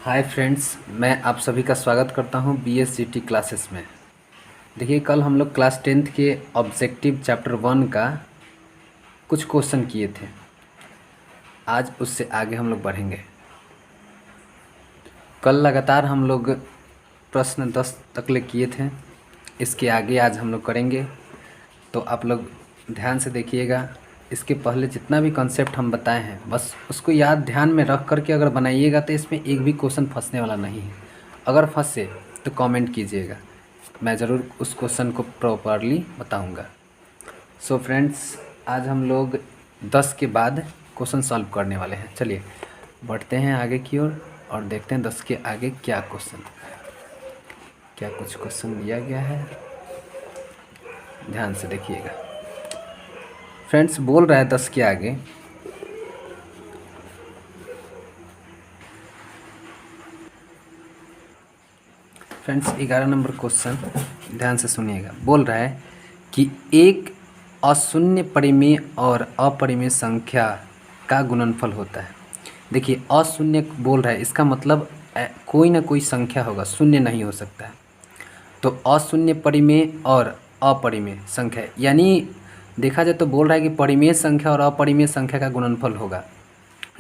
Hi friends, मैं आप सभी का स्वागत करता हूं BSGT क्लासेस में। देखिए, कल हम लोग क्लास 10th के ऑब्जेक्टिव चैप्टर 1 का कुछ क्वेश्चन किए थे। आज उससे आगे हम लोग बढ़ेंगे। कल लगातार हम लोग प्रश्न 10 तक ले किए थे। इसके आगे आज हम लोग करेंगे, तो आप लोग ध्यान से देखिएगा। इसके पहले जितना भी कॉन्सेप्ट हम बताए हैं बस उसको याद ध्यान में रख करके अगर बनाइएगा तो इसमें एक भी क्वेश्चन फंसने वाला नहीं है। अगर फंसे तो कमेंट कीजिएगा, मैं ज़रूर उस क्वेश्चन को प्रॉपरली बताऊंगा। सो फ्रेंड्स, आज हम लोग 10 के बाद क्वेश्चन सॉल्व करने वाले हैं। चलिए बढ़ते हैं आगे की ओर और देखते हैं 10 के आगे क्या कुछ क्वेश्चन दिया गया है। ध्यान से देखिएगा फ्रेंड्स। बोल रहा है 10 के आगे, फ्रेंड्स 11 नंबर क्वेश्चन ध्यान से सुनिएगा। बोल रहा है कि एक अशून्य परिमेय और अपरिमेय संख्या का गुणनफल होता है। देखिए, अशून्य बोल रहा है, इसका मतलब कोई ना कोई संख्या होगा, शून्य नहीं हो सकता है। तो अशून्य परिमेय और अपरिमेय संख्या, यानी देखा जाए तो बोल रहा है कि परिमेय संख्या और अपरिमेय संख्या का गुणनफल होगा।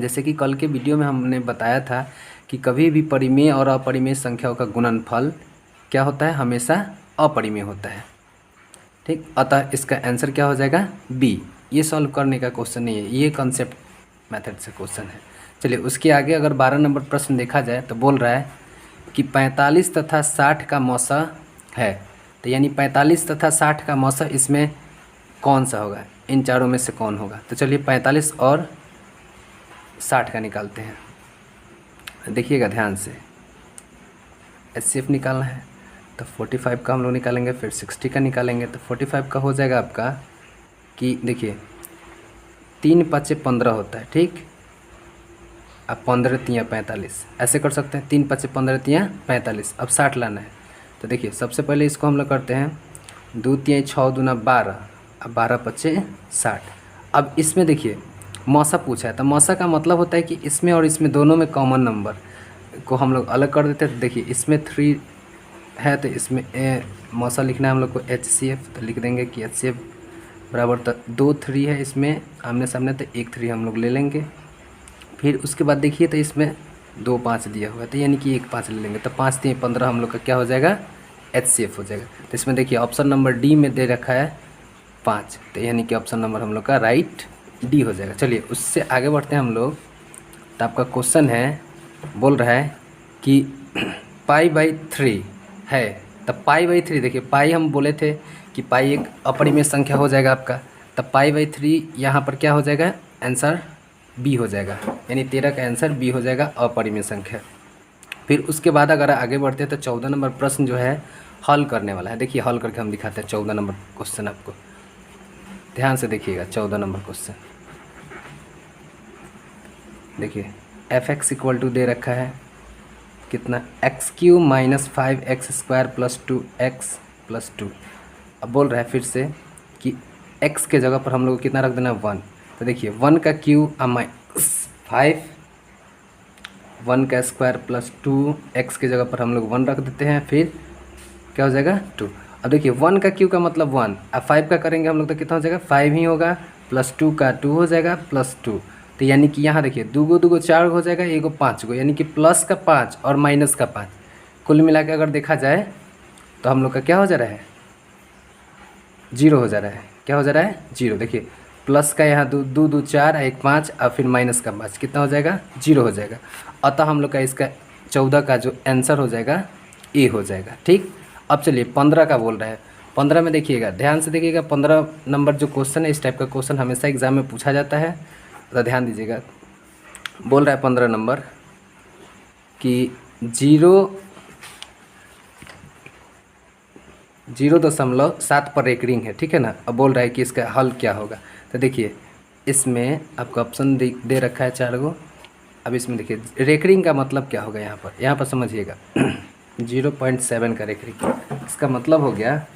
जैसे कि कल के वीडियो में हमने बताया था कि कभी भी परिमेय और अपरिमेय संख्याओं का गुणनफल क्या होता है, हमेशा अपरिमेय होता है। ठीक, अतः इसका आंसर क्या हो जाएगा, बी। ये सॉल्व करने का क्वेश्चन नहीं है, ये कॉन्सेप्ट मेथड से क्वेश्चन है। चलिए उसके आगे अगर 12 नंबर प्रश्न देखा जाए तो बोल रहा है कि 45 तथा 60 का मौसा है। तो यानी 45 तथा 60 का मौसा इसमें कौन सा होगा, इन चारों में से कौन होगा। तो चलिए 45 और 60 का निकालते हैं। देखिएगा ध्यान से, HCF निकालना है तो 45 का हम लोग निकालेंगे, फिर 60 का निकालेंगे। तो 45 का हो जाएगा आपका कि देखिए 3 5 15 होता है। ठीक, अब 15 3 45 ऐसे कर सकते हैं। 3 5 15 3 45। अब 60 लाना है तो देखिए सबसे पहले इसको हम लोग करते हैं 2 3 6 दूना 12, अब 12 5 60। अब इसमें देखिए मौसा पूछा है, तो मौसा का मतलब होता है कि इसमें और इसमें दोनों में कॉमन नंबर को हम लोग अलग कर देते हैं। तो देखिए इसमें 3 है तो इसमें मौसा लिखना है हम लोग को HCF, तो लिख देंगे कि HCF बराबर तो 2 3 है इसमें आमने सामने, तो 1 3 हम लोग ले लेंगे। फिर उसके बाद देखिए तो इसमें 2 5 दिया हुआ है, तो यानी कि 1 5 ले लेंगे। तो 5 3 15 हम लोग का क्या हो जाएगा, HCF हो जाएगा। तो इसमें देखिए ऑप्शन नंबर डी में दे रखा है 5, तो यानी कि ऑप्शन नंबर हम लोग का राइट डी हो जाएगा। चलिए उससे आगे बढ़ते हैं हम लोग। तो आपका क्वेश्चन है, बोल रहा है कि π/3 है। तो π/3 देखिए, पाई हम बोले थे कि पाई एक अपरिमेय संख्या हो जाएगा आपका। तो π/3 यहाँ पर क्या हो जाएगा, आंसर बी हो जाएगा, यानी 13 का आंसर बी हो जाएगा, अपरिमेय संख्या। फिर उसके बाद अगर आगे बढ़ते हैं तो 14 नंबर प्रश्न जो है हल करने वाला है। देखिए हल करके हम दिखाते हैं 14 नंबर क्वेश्चन आपको। ध्यान से देखिएगा 14 नंबर क्वेश्चन। देखिए fx इक्वल टू दे रखा है कितना, x³ - 5x² + 2x + 2। अब बोल रहा है फिर से कि x के जगह पर हम लोग को कितना रख देना, 1। तो देखिए 1 का क्यूब -5, 1 का स्क्वायर + 2, x के जगह पर हम लोग 1 रख देते हैं, फिर क्या हो जाएगा 2। अब देखिए 1 का क्यूब का मतलब 1, अब 5 का करेंगे हम लोग तो कितना हो जाएगा, 5 ही होगा, +2 का 2 हो जाएगा, +2। तो यानी कि यहाँ देखिए 2 गो 2 गो 4 हो जाएगा, 1 गो 5 गो, यानी कि प्लस का 5 और माइनस का 5, कुल मिला के अगर देखा जाए तो हम लोग का क्या हो जा रहा है, 0 हो जा रहा है। क्या हो जा रहा है, 0। देखिए प्लस का यहाँ 2 2 2 4, 1 5 और फिर माइनस का 5, कितना हो जाएगा, 0 हो जाएगा। अतः हम लोग का इसका 14 का जो आंसर हो जाएगा ए हो जाएगा। ठीक, अब चलिए 15 का बोल रहा है। 15 में देखिएगा, ध्यान से देखिएगा। 15 नंबर जो क्वेश्चन है, इस टाइप का क्वेश्चन हमेशा एग्जाम में पूछा जाता है, तो ध्यान दीजिएगा। बोल रहा है 15 नंबर कि 0.7 पर एक रिंग है, ठीक है ना। अब बोल रहा है कि इसका हल क्या होगा। तो देखिए इसमें आपको ऑप्शन दे रखा है 4 गो। अब इसमें देखिए रेकरिंग का मतलब क्या होगा, यहाँ पर समझिएगा 0.7 का रेकरिंग, इसका मतलब हो गया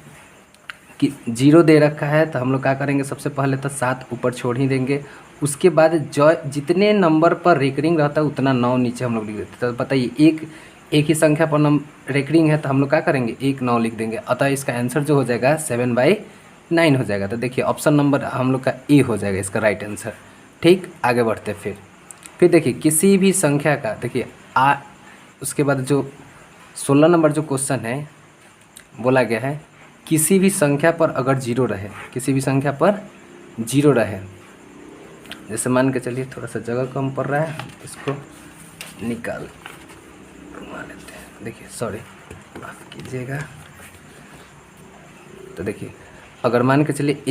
कि 0 दे रखा है तो हम लोग क्या करेंगे, सबसे पहले तो 7 ऊपर छोड़ ही देंगे। उसके बाद जो जितने नंबर पर रेकरिंग रहता है उतना 9 नीचे हम लोग लिख देते हैं। तो बताइए एक ही संख्या पर रेकरिंग है तो हम लोग क्या करेंगे, 1 9 लिख देंगे। अतः इसका आंसर जो हो जाएगा 7/9 हो जाएगा। तो देखिए ऑप्शन नंबर हम लोग का ए हो जाएगा इसका राइट आंसर। ठीक, आगे बढ़ते फिर देखिए किसी भी संख्या का, देखिए उसके बाद जो 16 नंबर जो क्वेश्चन है बोला गया है, किसी भी संख्या पर अगर 0 रहे, किसी भी संख्या पर 0 रहे, जैसे मान के चलिए थोड़ा सा जगह कम पड़ रहा है, इसको निकाल लेते हैं। देखिए सॉरी, माफ़ कीजिएगा। तो देखिए अगर मान के चलिए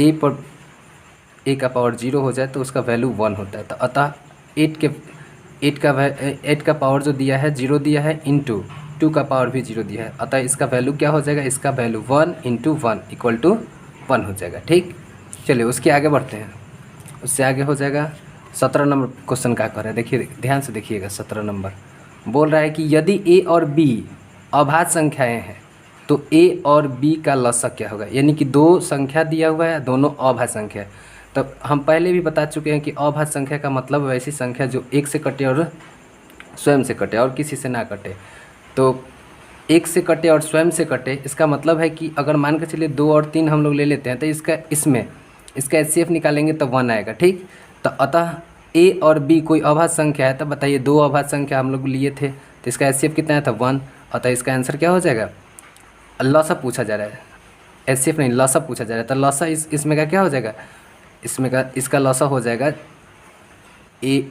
ए का पावर 0 हो जाए तो उसका वैल्यू 1 होता है। तो अतः 8 का पावर जो दिया है 0 दिया है, इंटू 2 का पावर भी 0 दिया है। अतः इसका वैल्यू क्या हो जाएगा, इसका वैल्यू 1 × 1 = 1 हो जाएगा। ठीक, चलिए उसके आगे बढ़ते हैं। उससे आगे हो जाएगा 17 नंबर क्वेश्चन क्या कर रहा है, देखिए ध्यान से देखिएगा। 17 नंबर बोल रहा है कि यदि ए और बी अभाज्य संख्याएं हैं तो ए और बी का लसागु क्या होगा। यानी कि दो संख्या दिया हुआ है, दोनों अभाज्य संख्या है। तो हम पहले भी बता चुके हैं कि अभाज्य संख्या का मतलब वैसी संख्या जो एक से कटे और स्वयं से कटे और किसी से ना कटे। तो एक से कटे और स्वयं से कटे, इसका मतलब है कि अगर मान के चलिए 2 और 3 हम लोग ले लेते हैं तो इसका HCF निकालेंगे तो 1 आएगा। ठीक, तो अतः ए और बी कोई अभाज्य संख्या है। तो बताइए 2 अभाज्य संख्या हम लोग लिए थे तो इसका HCF कितना है था 1। अतः इसका आंसर क्या हो जाएगा, लसागु पूछा जा रहा है, HCF नहीं लसागु पूछा जा रहा है। तो लसागु इसमें का क्या हो जाएगा, इसका लसागु हो जाएगा ए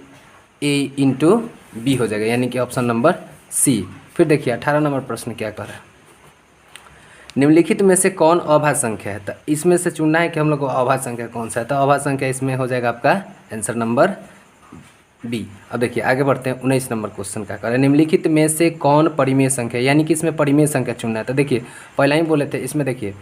× बी हो जाएगा, यानी कि ऑप्शन नंबर सी। फिर देखिए 18 नंबर प्रश्न क्या कर रहा है, निम्नलिखित में से कौन अभाज्य संख्या है। तो इसमें से चुनना है कि हम लोग को अभाज्य संख्या कौन सा है। तो अभाज्य संख्या इसमें हो जाएगा आपका आंसर नंबर बी। अब देखिए आगे बढ़ते हैं। 19 नंबर क्वेश्चन क्या कर रहा है, निम्नलिखित में से कौन परिमेय संख्या, यानी कि इसमें परिमेय संख्या चुनना है। तो देखिए पहला ही बोले थे, इसमें देखिए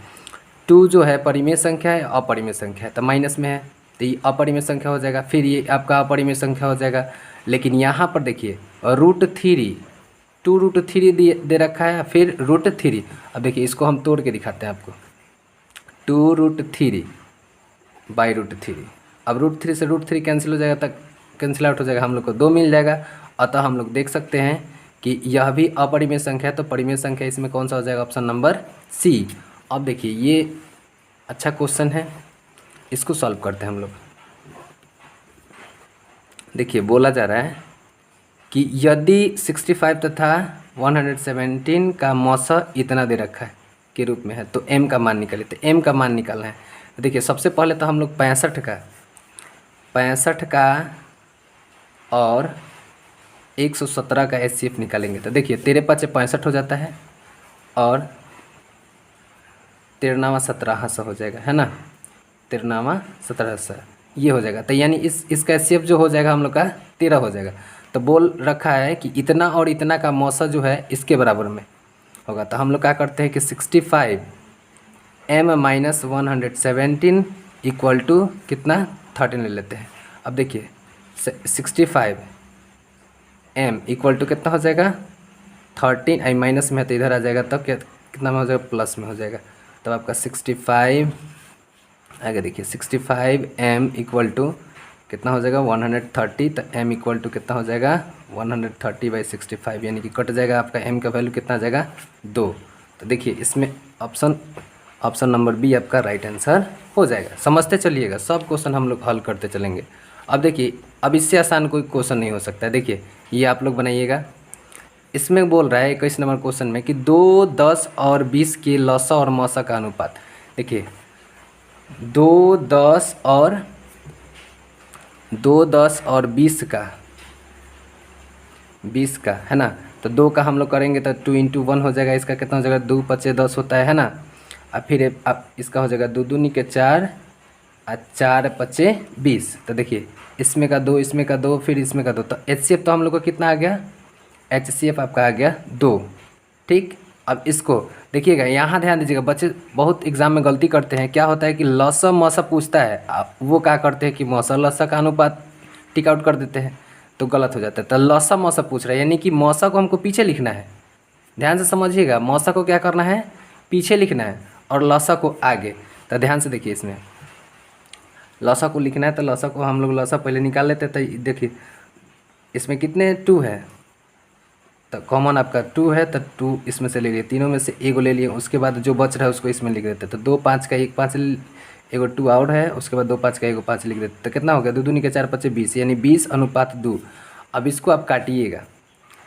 2 जो है परिमेय संख्या है, अपरिमेय संख्या है, तो माइनस में है तो ये अपरिमेय संख्या हो जाएगा। फिर ये आपका अपरिमेय संख्या हो जाएगा। लेकिन यहाँ पर देखिए √3 2√3 दे रखा है, फिर √3। अब देखिए इसको हम तोड़ के दिखाते हैं आपको, 2√3 बाई √3। अब √3 से √3 कैंसिल हो जाएगा, तक कैंसिल आउट हो जाएगा, हम लोग को 2 मिल जाएगा। अतः हम लोग देख सकते हैं कि यह भी अपरिमेय संख्या है। तो परिमेय संख्या इसमें कौन सा हो जाएगा, ऑप्शन नंबर सी। अब देखिए ये अच्छा क्वेश्चन है, इसको सॉल्व करते हैं हम लोग। देखिए बोला जा रहा है कि यदि 65 तथा 117 का मौसा इतना दे रखा है के रूप में है तो m का मान निकालिए। तो m का मान निकालना है। देखिए सबसे पहले तो हम लोग 65 का और 117 का HCF निकालेंगे। तो देखिए 13 × 5 = 65 हो जाता है और 13 1700 हो जाएगा, है ना, 13 1700 ये हो जाएगा। तो यानी इसका HCF जो हो जाएगा हम लोग का 13 हो जाएगा। तो बोल रखा है कि इतना और इतना का मौसा जो है इसके बराबर में होगा। तो हम लोग क्या करते हैं कि 65 m - 117 = कितना 13 ले लेते हैं। अब देखिए 65 m = कितना हो जाएगा 13, आई माइनस में है तो इधर आ जाएगा, तब क्या कितना में हो जाएगा, प्लस में हो जाएगा। तब आपका 65 आगे देखिए 65 m = कितना हो जाएगा 130। तो m = कितना हो जाएगा 130/65, यानी कि कट जाएगा आपका m का वैल्यू कितना आ जाएगा 2। तो देखिए इसमें ऑप्शन नंबर बी आपका राइट आंसर हो जाएगा। समझते चलिएगा, सब क्वेश्चन हम लोग हल करते चलेंगे। अब देखिए अब इससे आसान कोई क्वेश्चन नहीं हो सकता है। देखिए ये आप लोग बनाइएगा। इसमें बोल रहा है 21 नंबर क्वेश्चन में कि 2, 10 और 20 के लसागु और मौसा का अनुपात। देखिए 2, 10 और 20 का है ना। तो 2 का हम लोग करेंगे तो 2 × 1 हो जाएगा। इसका कितना हो जाएगा 2 × 5 = 10 होता है ना। अब फिर अब इसका हो जाएगा 2 × 2 = 4 और 4 × 5 = 20। तो देखिए इसमें का 2, इसमें का 2, फिर इसमें का 2। तो HCF तो हम लोग को कितना आ गया, HCF आपका आ गया 2। ठीक, अब इसको देखिएगा, यहाँ ध्यान दीजिएगा। बच्चे बहुत एग्जाम में गलती करते हैं। क्या होता है कि लसा मौसा पूछता है, वो क्या करते हैं कि मौसा लसा का अनुपात टिक आउट कर देते हैं, तो गलत हो जाता है। तो लसा मौसा पूछ रहा है, यानी कि मौसा को हमको पीछे लिखना है। ध्यान से समझिएगा, मौसा को क्या करना है, पीछे लिखना है और लसा को आगे। तो ध्यान से देखिए, इसमें लसा को लिखना है तो लसा को हम लोग लसा पहले निकाल लेते हैं। तो देखिए इसमें कितने 2 है, तो कॉमन आपका 2 है, तो 2 इसमें से ले लिए, तीनों में से एगो ले लिए, उसके बाद जो बच रहा है उसको इसमें लिख देते हैं। तो 2 5 का 1 5 एगो 2 आउट है, उसके बाद 2 5 का एगो 5 लिख देते। तो कितना हो गया, 2 दूनी के 4 5 20, यानी 20:2। अब इसको आप काटिएगा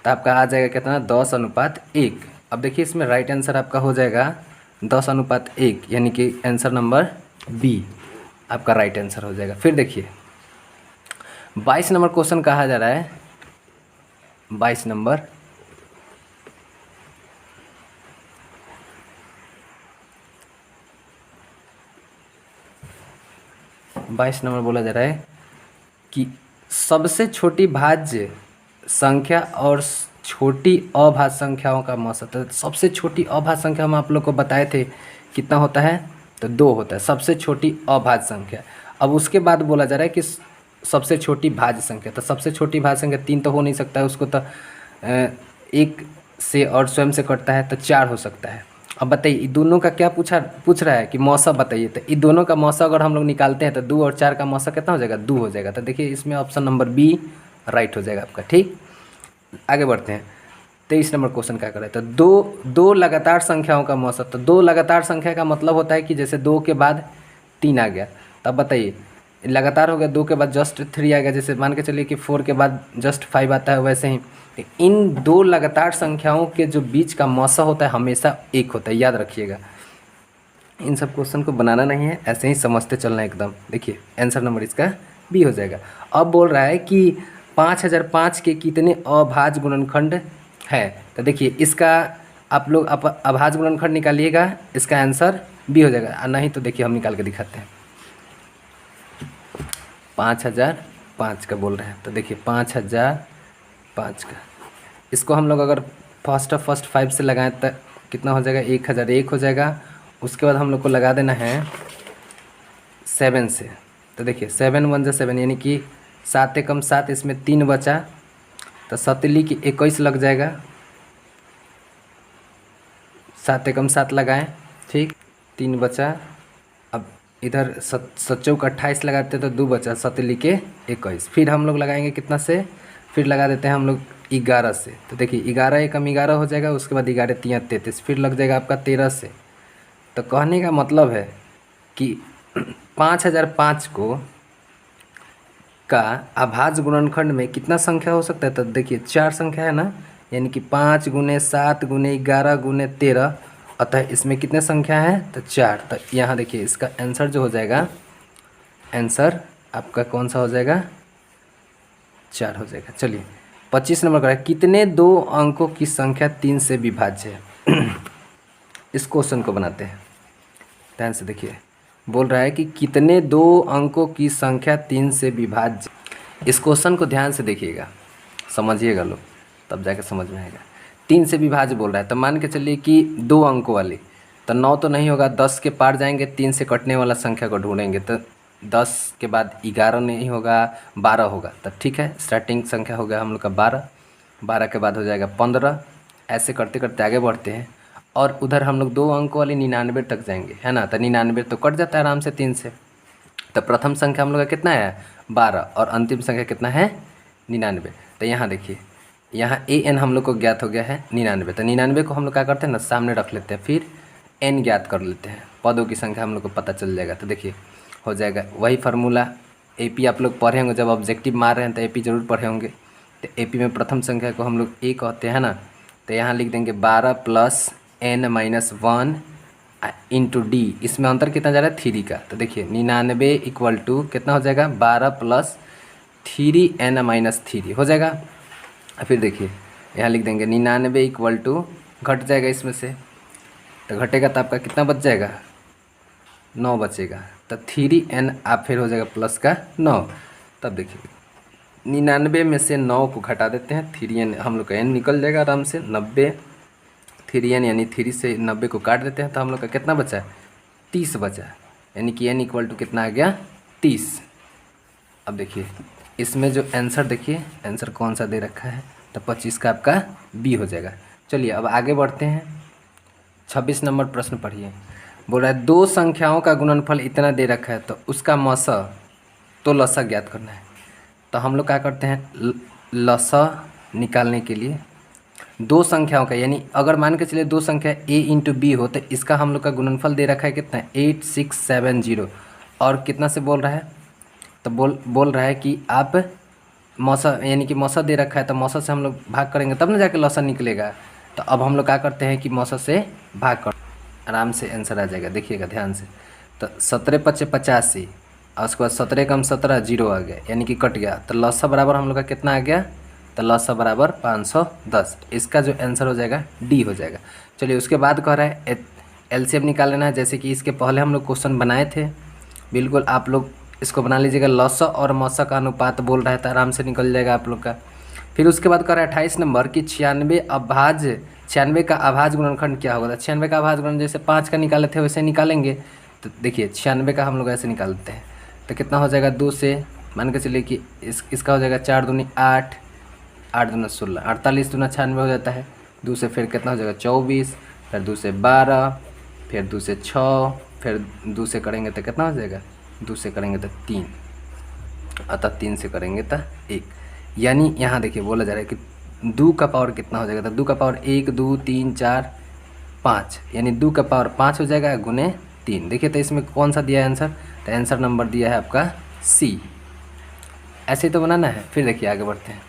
तो आपका आ जाएगा कितना, 10:1। अब देखिए इसमें राइट आंसर आपका हो जाएगा 10:1, यानी कि आंसर नंबर बी आपका राइट आंसर हो जाएगा। फिर देखिए 22 नंबर क्वेश्चन कहा जा रहा है, 22 नंबर बोला जा रहा है कि सबसे छोटी भाज्य संख्या और छोटी अभाज्य संख्याओं का मौसा। तो सबसे छोटी अभाज्य संख्या हम आप लोग को बताए थे कितना होता है, तो 2 होता है सबसे छोटी अभाज्य संख्या। अब उसके बाद बोला जा रहा है कि सबसे छोटी भाज्य संख्या, तो सबसे छोटी भाज्य संख्या 3 तो हो नहीं सकता है, उसको तो 1 से और स्वयं से कटता है, तो 4 हो सकता है। अब बताइए दोनों का क्या पूछ रहा है कि मौसा बताइए। तो इन दोनों का मौसा अगर हम लोग निकालते हैं तो 2 और 4 का मौसा कितना हो जाएगा, 2 हो जाएगा। तो देखिए इसमें ऑप्शन नंबर बी राइट हो जाएगा आपका। ठीक, आगे बढ़ते हैं। 23 नंबर क्वेश्चन क्या कर रहा है, तो दो लगातार संख्याओं का मौसा। तो 2 लगातार संख्या का मतलब होता है कि जैसे 2 के बाद 3 आ गया, तब बताइए लगातार हो गया, 2 के बाद जस्ट 3 आ गया, जैसे मान के चलिए कि 4 के बाद जस्ट 5 आता है, वैसे ही इन 2 लगातार संख्याओं के जो बीच का मौसा होता है हमेशा 1 होता है, याद रखिएगा। इन सब क्वेश्चन को बनाना नहीं है, ऐसे ही समझते चलना एकदम। देखिए आंसर नंबर इसका बी हो जाएगा। अब बोल रहा है कि 5005 के कितने अभाज्य गुणनखंड है। तो देखिए इसका आप लोग अभाज्य गुणनखंड निकालिएगा, इसका आंसर बी हो जाएगा। नहीं तो देखिए हम निकाल के दिखाते हैं। 5005 का बोल रहे हैं, तो देखिए 5005 का, इसको हम लोग अगर फर्स्ट 5 से लगाएं तो कितना हो जाएगा, 1001 हो जाएगा। उसके बाद हम लोग को लगा देना है 7 से। तो देखिए 7 1 जा 7, यानी कि 7 एकम 7, इसमें 3 बचा, तो 7 की 21 लग जाएगा। 7 एकम 7 लगाएं, ठीक, 3 बचा। अब इधर 7 चौक 28 लगाते तो 2 बचा, 7 के 21। फिर हम लोग लगाएंगे कितना से, फिर लगा देते हैं हम लोग 11 से। तो देखिए 11 एकम 11 हो जाएगा, उसके बाद 11 3 33, फिर लग जाएगा आपका 13 से। तो कहने का मतलब है कि 5005 को का अभाज्य गुणनखंड में कितना संख्या हो सकता है। तो देखिए 4 संख्या है ना, यानी कि 5 × 7 × 11 × 13, अतः इसमें कितने संख्या है, तो 4। तो यहाँ देखिए इसका आंसर जो हो जाएगा, आंसर आपका कौन सा हो जाएगा, 4 हो जाएगा। चलिए 25 नंबर का है, कितने 2 अंकों की संख्या 3 से विभाज्य है। इस क्वेश्चन को बनाते हैं, ध्यान से देखिए। बोल रहा है कि कितने 2 अंकों की संख्या 3 से विभाज्य। इस क्वेश्चन को ध्यान से देखिएगा, समझिएगा लोग, तब जाके समझ में आएगा। 3 से विभाज्य बोल रहा है, तो मान के चलिए कि 2 अंकों वाली, तो 9 तो नहीं होगा, 10 के पार जाएंगे, 3 से कटने वाला संख्या को ढूंढेंगे। तो 10 के बाद 11 नहीं होगा, 12 होगा, तब ठीक है। स्टार्टिंग संख्या हो गया हम लोग का 12, 12 के बाद हो जाएगा 15, ऐसे करते करते आगे बढ़ते हैं। और उधर हम लोग 2 अंक वाले 99 तक जाएंगे, है ना। तो 99 तो कट जाता है आराम से 3 से। तो प्रथम संख्या हम लोग का कितना है, 12, और अंतिम संख्या कितना है, 99। तो यहाँ देखिए, यहाँ an हम लोग को ज्ञात हो गया है 99। तो 99 को हम लोग क्या करते हैं ना, सामने रख लेते हैं, फिर n ज्ञात कर लेते हैं, पदों की संख्या हम लोग को पता चल जाएगा। तो देखिए हो जाएगा वही फार्मूला। AP आप लोग पढ़े होंगे, जब ऑब्जेक्टिव मार रहे हैं तो AP जरूर पढ़े होंगे। तो AP में प्रथम संख्या को हम लोग a कहते हैं ना, तो यहाँ लिख देंगे 12 + n - 1 इंटू डी। इसमें अंतर कितना जा रहा है, 3 का। तो देखिए 99 = कितना हो जाएगा, 12 + 3n - 3 हो जाएगा। फिर देखिए यहाँ लिख देंगे 99 = घट जाएगा इसमें से, तो घटेगा तो आपका कितना बच जाएगा, 9 बचेगा। तो 3n आप फिर हो जाएगा प्लस का 9। तब देखिए 99 में से 9 को घटा देते हैं, 3n हम लोग का n निकल जाएगा आराम से, 90, 3n यानी 3 से 90 को काट देते हैं, तो हम लोग का कितना बचा, 30 बचा, यानी कि n = कितना आ गया, 30। अब देखिए इसमें जो आंसर, देखिए आंसर कौन सा दे रखा है, तो 25 का आपका बी हो जाएगा। चलिए अब आगे बढ़ते हैं। 26 नंबर प्रश्न पढ़िए। बोल रहा है दो संख्याओं का गुणनफल इतना दे रखा है तो उसका मौसा तो लसा ज्ञात करना है। तो हम लोग क्या करते हैं, लसा निकालने के लिए दो संख्याओं का, यानी अगर मान के चलिए दो संख्या a इंटू बी हो तो इसका हम लोग का गुणनफल दे रखा है कितना, 8670। और कितना से बोल रहा है, तो बोल रहा है कि आप मौसा, यानी कि मौसा दे रखा है तो मौसा से हम लोग भाग करेंगे तब ना जाके लसा निकलेगा। तो अब हम लोग क्या करते हैं कि मौसा से भाग कर आराम से आंसर आ जाएगा। देखिएगा ध्यान से, तो 17×5 = 85 और उसके बाद 17 कम 17 जीरो आ गया, यानी कि कट गया। तो लसा बराबर हम लोग का कितना आ गया, तो लसा बराबर 510। इसका जो आंसर हो जाएगा डी हो जाएगा। चलिए उसके बाद कह रहा है एलसीएम निकाल लेना है, जैसे कि इसके पहले हम लोग क्वेश्चन बनाए थे। बिल्कुल आप लोग इसको बना लीजिएगा। लसा और मौसा का अनुपात बोल रहा है तो आराम से निकल जाएगा आप लोग का। फिर उसके बाद कह रहा है 28 नंबर कि 96 का अभाज्य गुणनखंड क्या होगा। 96 का अभाज्य गुणन जैसे 5 का निकाले थे वैसे निकालेंगे। तो देखिए 96 का हम लोग ऐसे निकालते हैं तो कितना हो जाएगा, 2 से मान के चलिए कि इसका हो जाएगा 4 दूनी 8, 8 दूना 16, 48 दूना 96 हो जाता है। 2 से फिर कितना हो जाएगा 24, फिर 2 से 12, फिर 2 से 6, फिर 2 से करेंगे तो कितना हो जाएगा, 2 से करेंगे तो 3, अतः 3 से करेंगे तो 1। यानी यहाँ देखिए बोला जा रहा है कि 2 का पावर कितना हो जाएगा, तो 2 का पावर 1 2 3 4 5, यानी 2 का पावर 5 हो जाएगा गुने 3। देखिए तो इसमें कौन सा दिया है आंसर, तो आंसर नंबर दिया है आपका सी। ऐसे ही तो बनाना है। फिर देखिए आगे बढ़ते हैं,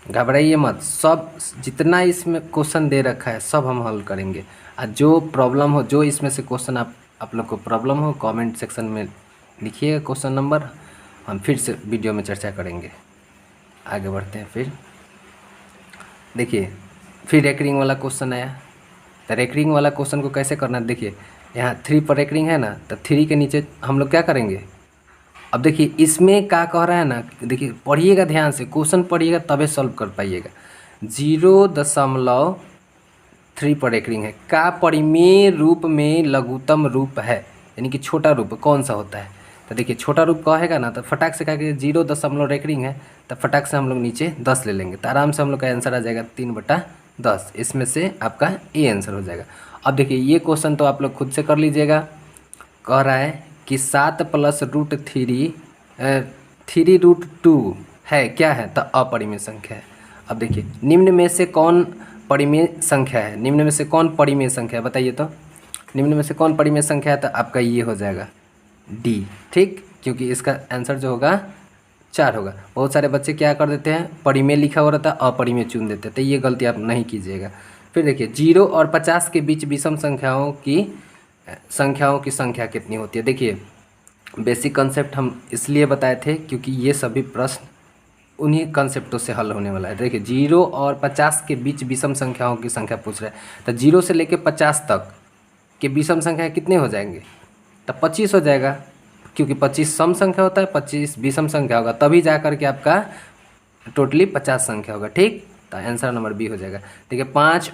घबराइए मत, सब जितना इसमें क्वेश्चन दे रखा है सब हम हल करेंगे। और जो प्रॉब्लम हो, जो इसमें से क्वेश्चन आप लोग को प्रॉब्लम हो कमेंट सेक्शन में लिखिएगा क्वेश्चन नंबर, हम फिर से वीडियो में चर्चा करेंगे। आगे बढ़ते हैं। फिर देखिए फिर रेकरिंग वाला क्वेश्चन आया। तो रेकरिंग वाला क्वेश्चन को कैसे करना है, देखिए यहाँ 3 पर रेकरिंग है ना, तो 3 के नीचे हम लोग क्या करेंगे। अब देखिए इसमें क्या कह रहा है ना, देखिए पढ़िएगा ध्यान से, क्वेश्चन पढ़िएगा तबे सॉल्व कर पाइएगा। 0.3 पर रेकरिंग है, का परिमेय रूप में लघुत्तम रूप है, यानी कि छोटा रूप कौन सा होता है। तो देखिए छोटा रूप कहेगा ना तो फटाक से कहा कि 0 रेकरिंग है, तो फटाक से हम लोग नीचे 10 ले लेंगे, तो आराम से हम लोग का आंसर आ जाएगा 3/10। इसमें से आपका ए आंसर हो जाएगा। अब देखिए ये क्वेश्चन तो आप लोग खुद से कर लीजिएगा। कह रहा है कि 7 + √3 है क्या है, तो अपरिमेय संख्या है। अब देखिए निम्न में से कौन परिमेय संख्या है, निम्न में से कौन परिमेय संख्या है बताइए तो, निम्न में से कौन परिमेय संख्या है, तो आपका ये हो जाएगा डी। ठीक, क्योंकि इसका आंसर जो होगा 4 होगा। बहुत सारे बच्चे क्या कर देते हैं, परिमेय लिखा हुआ रहता है अपरिमेय चुन देते हैं, तो ये गलती आप नहीं कीजिएगा। फिर देखिए 0 और 50 के बीच विषम संख्याओं की संख्या कितनी होती है। देखिए बेसिक कंसेप्ट हम इसलिए बताए थे क्योंकि ये सभी प्रश्न उन्हीं कंसेप्टों से हल होने वाला है। देखिए 0 और 50 के बीच विषम संख्याओं की संख्या पूछ रहा है, तो 0 से लेकर 50 तक के विषम संख्या कितने हो जाएंगे, तो 25 हो जाएगा, क्योंकि 25 सम संख्या होता है, 25 विषम संख्या होगा, तभी जा कर के आपका टोटली 50 संख्या होगा। ठीक, तो आंसर नंबर बी हो जाएगा। देखिए 5,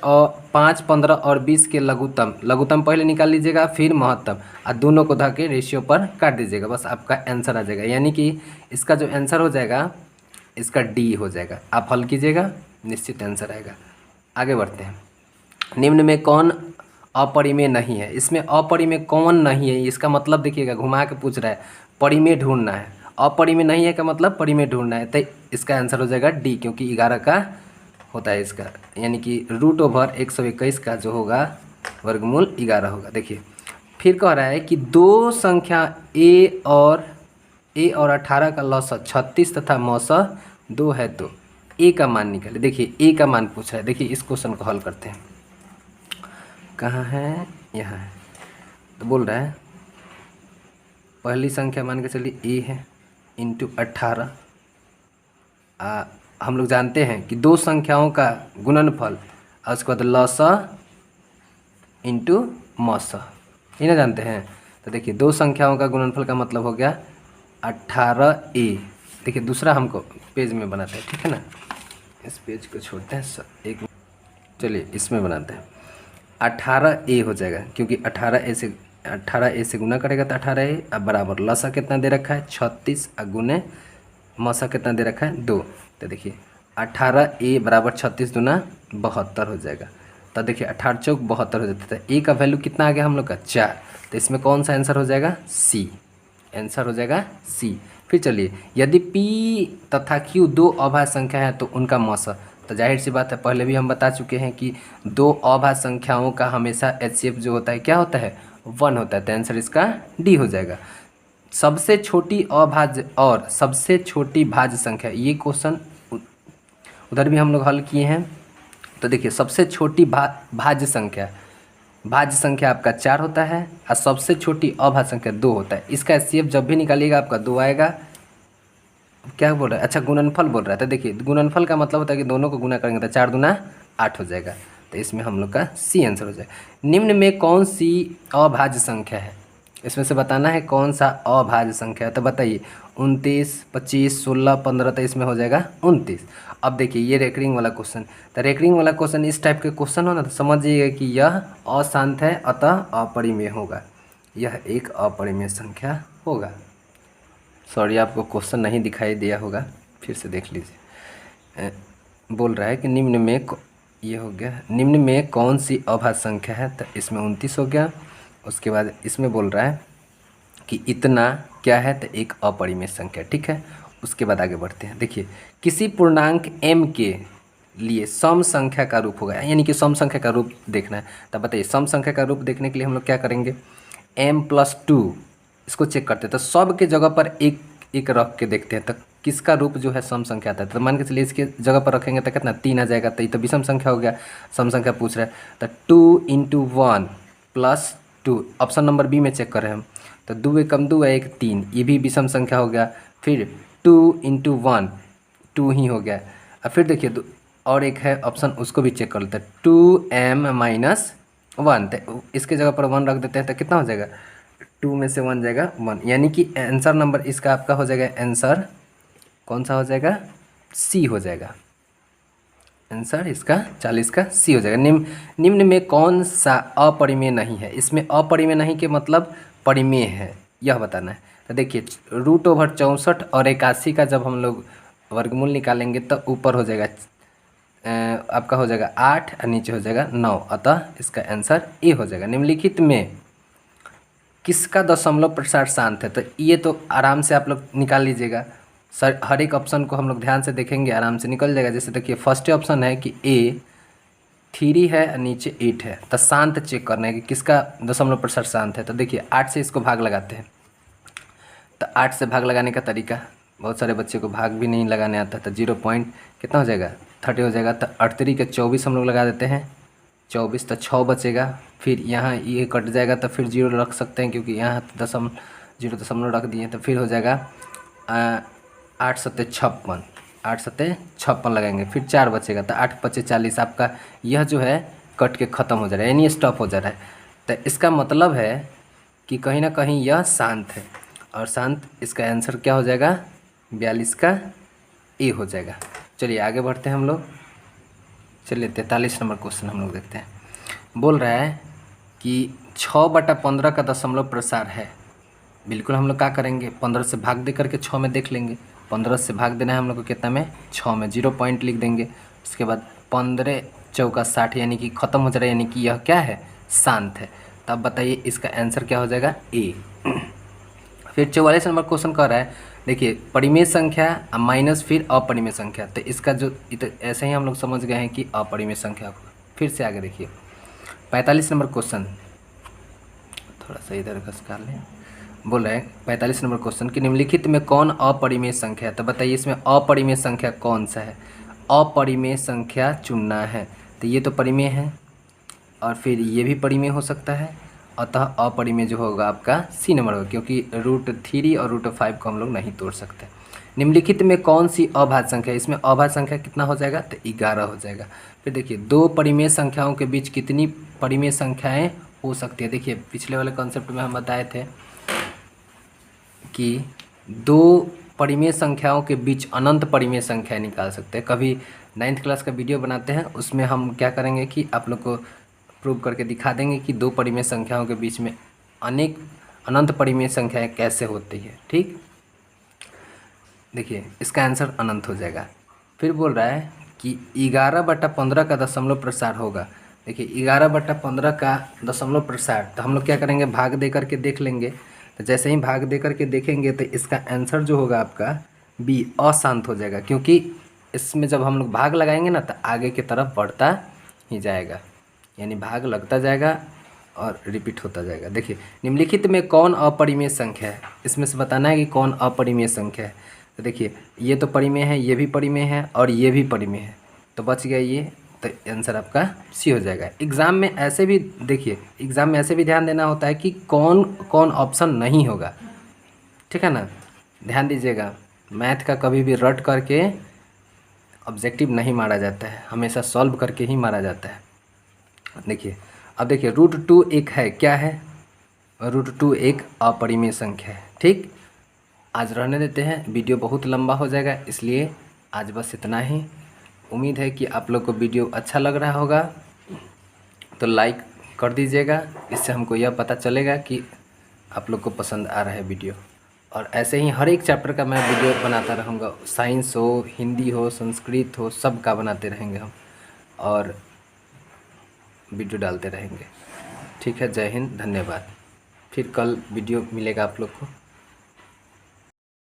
15 और 20 के लघुत्तम पहले निकाल लीजिएगा, फिर महत्तम, और दोनों को धा के रेशियो पर काट दीजिएगा, बस आपका आंसर आ जाएगा। यानी कि इसका जो आंसर हो जाएगा इसका डी हो जाएगा। आप हल कीजिएगा, निश्चित आंसर आएगा। आगे बढ़ते हैं। निम्न में कौन अपरिमेय नहीं है, इसमें अपरिमेय कौन नहीं है, इसका मतलब देखिएगा घुमा के पूछ रहा है, परिमेय ढूंढना है। अपरिमेय नहीं है का मतलब परिमेय ढूंढना है, तो इसका आंसर हो जाएगा डी, क्योंकि 11 का होता है इसका, यानी कि √121 का जो होगा वर्गमूल 11 होगा। देखिए फिर कह रहा है कि दो संख्या ए और 18 का लौसा 36 तथा मौसा 2 है, तो ए का मान निकाले। देखिए ए का मान पूछ रहा है, देखिए इस क्वेश्चन को हल करते हैं। कहाँ है, यहाँ है। तो बोल रहा है पहली संख्या मान के चलिए ए है इंटू 18। हम लोग जानते हैं कि दो संख्याओं का गुणनफल और उसके बाद लसा इंटू मौसा, ये ना जानते हैं। तो देखिए दो संख्याओं का गुणनफल का मतलब हो गया 18a। देखिए दूसरा हमको पेज में बनाते हैं, ठीक है ना, इस पेज को छोड़ते हैं एक, चलिए इसमें बनाते हैं। 18a हो जाएगा, क्योंकि 18a से गुना करेगा तो 18a, अब बराबर लसा कितना दे रखा है 36, और गुने मौसा कितना दे रखा है 2। तो देखिए 18a बराबर 36 दूना 72 हो जाएगा। तो देखिए 18 चौक 72 हो जाता है। ए का वैल्यू कितना आ गया हम लोग का 4, तो इसमें कौन सा आंसर हो जाएगा सी, आंसर हो जाएगा सी। फिर चलिए, यदि P तथा Q दो अभाज्य संख्या है तो उनका मौसा, तो जाहिर सी बात है पहले भी हम बता चुके हैं कि दो अभाज्य संख्याओं का हमेशा HCF जो होता है क्या होता है 1 होता है, तो आंसर इसका डी हो जाएगा। सबसे छोटी अभाज्य और सबसे छोटी भाज्य संख्या, ये क्वेश्चन उधर भी हम लोग हल किए हैं। तो देखिए सबसे छोटी भाज्य संख्या आपका 4 होता है और सबसे छोटी अभाज्य संख्या 2 होता है। इसका HCF जब भी निकालिएगा आपका 2 आएगा। क्या बोल रहा है, अच्छा गुणनफल बोल रहा है, तो देखिए गुणनफल का मतलब होता है कि दोनों को गुना करेंगे तो 4 दूना 8 हो जाएगा, तो इसमें हम लोग का सी आंसर हो जाएगा। निम्न में कौन सी अभाज्य संख्या है, इसमें से बताना है कौन सा अभाज्य संख्या है, तो बताइए 29, 25, 16, 15, तो इसमें हो जाएगा 29। अब देखिए ये रेकरिंग वाला क्वेश्चन, तो रेकरिंग वाला क्वेश्चन इस टाइप के क्वेश्चन हो ना तो समझिएगा कि यह अशांत है अतः अपरिमेय होगा, यह एक अपरिमेय संख्या होगा। सॉरी आपको क्वेश्चन नहीं दिखाई दिया होगा, फिर से देख लीजिए। बोल रहा है कि निम्न में ये हो गया, निम्न में कौन सी अभाज्य संख्या है, तो इसमें 29 हो गया। उसके बाद इसमें बोल रहा है कि इतना क्या है, तो एक अपरिमेय संख्या, ठीक है। उसके बाद आगे बढ़ते हैं। देखिए किसी पूर्णांक m के लिए सम संख्या का रूप होगा, यानी कि सम संख्या का रूप देखना है, तब बताइए सम संख्या का रूप देखने के लिए हम लोग क्या करेंगे, m+2 इसको चेक करते हैं, तो सब के जगह पर एक एक रख के देखते हैं तो किसका रूप जो है सम संख्या आता है। तो मान के चलिए इसके जगह पर रखेंगे तो कितना 3 आ जाएगा, तो ये तो विषम संख्या हो गया, सम संख्या पूछ रहा है। तो 2 × 1 + 2, ऑप्शन नंबर बी में चेक कर रहे हैं हम, तो 2 × 2 = 1 3, ये भी विषम संख्या हो गया। फिर 2 × 1 2 ही हो गया। अब फिर देखिए और एक है ऑप्शन, उसको भी चेक कर लेते हैं, 2m-1, तो इसके जगह पर 1 रख देते हैं तो कितना हो जाएगा, 2 में से 1 जाएगा 1, यानी कि आंसर नंबर इसका आपका हो जाएगा, आंसर कौन सा हो जाएगा, सी हो जाएगा, आंसर इसका 40 का सी हो जाएगा। निम्न में कौन सा अपरिमेय नहीं है, इसमें अपरिमेय नहीं के मतलब परिमेय है यह बताना है। तो देखिए √64 और 81 का जब हम लोग वर्गमूल निकालेंगे तो ऊपर हो जाएगा आपका हो जाएगा 8 और नीचे हो जाएगा 9, अतः इसका आंसर ए हो जाएगा। निम्नलिखित में किसका दशमलव प्रसार शांत है, तो ये तो आराम से आप लोग निकाल लीजिएगा, सर हर एक ऑप्शन को हम लोग ध्यान से देखेंगे आराम से निकल जाएगा। जैसे देखिए फर्स्ट ऑप्शन है कि ए 3 है और नीचे 8 है, तो शांत चेक करना है कि किसका दशमलव प्रसार शांत है। तो देखिए 8 से इसको भाग लगाते हैं, तो 8 से भाग लगाने का तरीका, बहुत सारे बच्चे को भाग भी नहीं लगाने आता, तो 0 पॉइंट कितना हो जाएगा 30 हो जाएगा। तो 38 के 24 हम लोग लगा देते हैं, 24 तो 6 बचेगा। फिर यहाँ ये कट जाएगा तो फिर 0 रख सकते हैं क्योंकि यहाँ 0 रख दिए, तो फिर हो जाएगा 8 × 7 = 56, 8 × 7 = 56 लगाएंगे, फिर 4 बचेगा, तो 8 × 5 = 40, आपका यह जो है कट के ख़त्म हो जा रहा है, यानी स्टॉप हो जा रहा है। तो इसका मतलब है कि कहीं ना कहीं यह शांत है, और शांत इसका आंसर क्या हो जाएगा, 42 का ए हो जाएगा। चलिए आगे बढ़ते हैं हम लोग। चलिए 43 नंबर क्वेश्चन हम लोग देखते हैं। बोल रहा है कि 6/15 का दशमलव प्रसार है, बिल्कुल हम लोग क्या करेंगे 15 से भाग दे करके 6 में देख लेंगे। 15 से भाग देना है हम लोग को कितना में, 6 में, 0 पॉइंट लिख देंगे। उसके बाद 15 × 60 यानी कि ख़त्म हो जा रहा है, यानी कि यह क्या है शांत है। तब बताइए इसका आंसर क्या हो जाएगा, ए। फिर 44 नंबर क्वेश्चन कह रहा है, देखिए परिमेय संख्या माइनस फिर अपरिमेय संख्या, तो इसका जो ऐसे ही हम लोग समझ गए हैं कि अपरिमेय संख्या होगा। फिर से आगे देखिए 45 नंबर क्वेश्चन, थोड़ा सा इधर खसका लें। बोल रहे हैं 45 नंबर क्वेश्चन कि निम्नलिखित में कौन अपरिमेय संख्या है, तो बताइए इसमें अपरिमेय संख्या कौन सा है। अपरिमेय संख्या चुनना है, तो ये तो परिमेय है और फिर ये भी परिमेय हो सकता है, अतः अपरिमेय जो होगा आपका सी नंबर होगा, क्योंकि √3 और √5 को हम लोग नहीं तोड़ सकते। निम्नलिखित में कौन सी अभाज्य संख्या है, इसमें अभाज्य संख्या कितना हो जाएगा, तो 11 हो जाएगा। फिर देखिए दो परिमेय संख्याओं के बीच कितनी परिमेय संख्याएं हो सकती है। देखिए पिछले वाले कॉन्सेप्ट में हम बताए थे कि दो परिमेय संख्याओं के बीच अनंत परिमेय संख्या निकाल सकते हैं। कभी 9th क्लास का वीडियो बनाते हैं, उसमें हम क्या करेंगे कि आप लोग को प्रूव करके दिखा देंगे कि दो परिमेय संख्याओं के बीच में अनंत परिमेय संख्याएं कैसे होती है। ठीक, देखिए इसका आंसर अनंत हो जाएगा। फिर बोल रहा है कि 11/15 का दशमलव प्रसार होगा, देखिए 11/15 का दशमलव प्रसार, तो हम लोग क्या करेंगे, भाग दे करके देख लेंगे। तो जैसे ही भाग दे करके देखेंगे तो इसका आंसर जो होगा आपका बी अशांत हो जाएगा, क्योंकि इसमें जब हम लोग भाग लगाएंगे ना तो आगे की तरफ बढ़ता ही जाएगा, यानी भाग लगता जाएगा और रिपीट होता जाएगा। देखिए निम्नलिखित में कौन अपरिमेय संख्या है, इसमें से बताना है कि कौन अपरिमेय संख्या है। तो देखिए ये तो परिमेय है, ये भी परिमेय है और ये भी परिमेय है, तो बच गया ये, तो आंसर आपका सी हो जाएगा। एग्ज़ाम में ऐसे भी देखिए, एग्ज़ाम में ऐसे भी ध्यान देना होता है कि कौन कौन ऑप्शन नहीं होगा, ठीक है ना। ध्यान दीजिएगा, मैथ का कभी भी रट करके ऑब्जेक्टिव नहीं मारा जाता है, हमेशा सॉल्व करके ही मारा जाता है। देखिए अब देखिए √2 एक है, क्या है, √2 एक अपरिमेय संख्या है। ठीक, आज रहने देते हैं, वीडियो बहुत लंबा हो जाएगा, इसलिए आज बस इतना ही। उम्मीद है कि आप लोग को वीडियो अच्छा लग रहा होगा, तो लाइक कर दीजिएगा, इससे हमको यह पता चलेगा कि आप लोग को पसंद आ रहा है वीडियो। और ऐसे ही हर एक चैप्टर का मैं वीडियो बनाता रहूँगा, साइंस हो, हिंदी हो, संस्कृत हो, सब का बनाते रहेंगे हम और वीडियो डालते रहेंगे। ठीक है, जय हिंद, धन्यवाद। फिर कल वीडियो मिलेगा आप लोग को।